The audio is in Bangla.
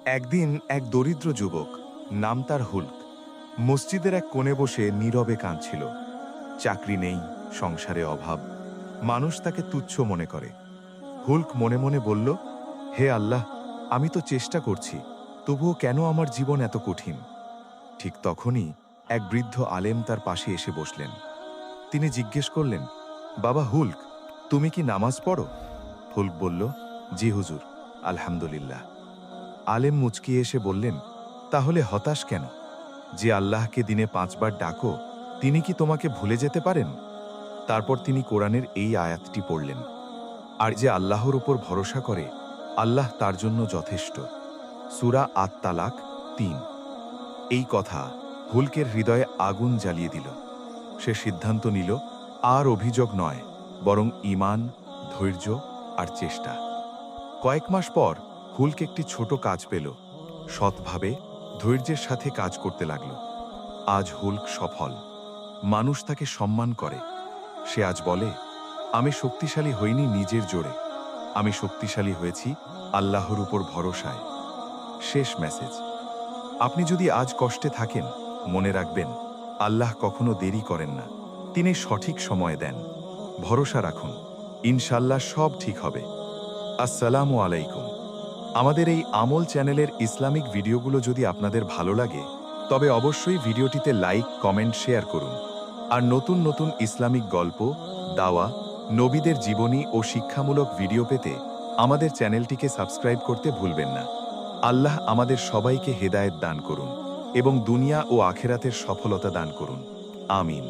একদিন এক দরিদ্র যুবক, নাম তার হুল্ক, মসজিদের এক কোণে বসে নীরবে কাঁদছিল। চাকরি নেই, সংসারে অভাব, মানুষ তাকে তুচ্ছ মনে করে। হুল্ক মনে মনে বলল, হে আল্লাহ, আমি তো চেষ্টা করছি, তবুও কেন আমার জীবন এত কঠিন? ঠিক তখনই এক বৃদ্ধ আলেম তার পাশে এসে বসলেন। তিনি জিজ্ঞেস করলেন, বাবা হুল্ক, তুমি কি নামাজ পড়ো? হুল্ক বলল, জি হুজুর, আলহামদুলিল্লাহ। আলেম মুচকিয়ে এসে বললেন, তাহলে হতাশ কেন? যে আল্লাহকে দিনে 5 বার ডাকো, তিনি কি তোমাকে ভুলে যেতে পারেন? তারপর তিনি কোরআনের এই আয়াতটি পড়লেন, আর যে আল্লাহর উপর ভরসা করে, আল্লাহ তার জন্য যথেষ্ট। সূরা আত-তালাক 3। এই কথা হুলকের হৃদয়ে আগুন জ্বালিয়ে দিল। সে সিদ্ধান্ত নিল, আর অভিযোগ নয়, বরং ঈমান, ধৈর্য আর চেষ্টা। কয়েক মাস পর হুলক একটি ছোট কাজ পেল। সৎভাবে, ধৈর্যের সাথে কাজ করতে লাগল। আজ হুলক সফল, মানুষ তাকে সম্মান করে। সে আজ বলে, আমি শক্তিশালী হইনি নিজের জোরে, আমি শক্তিশালী হয়েছি আল্লাহর উপর ভরসায়। শেষ মেসেজ, আপনি যদি আজ কষ্টে থাকেন, মনে রাখবেন, আল্লাহ কখনো দেরি করেন না, তিনি সঠিক সময় দেন। ভরসা রাখুন, ইনশাল্লাহ সব ঠিক হবে। আসসালামু আলাইকুম। আমাদের এই আমল চ্যানেলের ইসলামিক ভিডিওগুলো যদি আপনাদের ভালো লাগে, তবে অবশ্যই ভিডিওটিতে লাইক, কমেন্ট, শেয়ার করুন। আর নতুন নতুন ইসলামিক গল্প, দাওয়া, নবীদের জীবনী ও শিক্ষামূলক ভিডিও পেতে আমাদের চ্যানেলটিকে সাবস্ক্রাইব করতে ভুলবেন না। আল্লাহ আমাদের সবাইকে হেদায়েত দান করুন এবং দুনিয়া ও আখেরাতের সফলতা দান করুন। আমিন।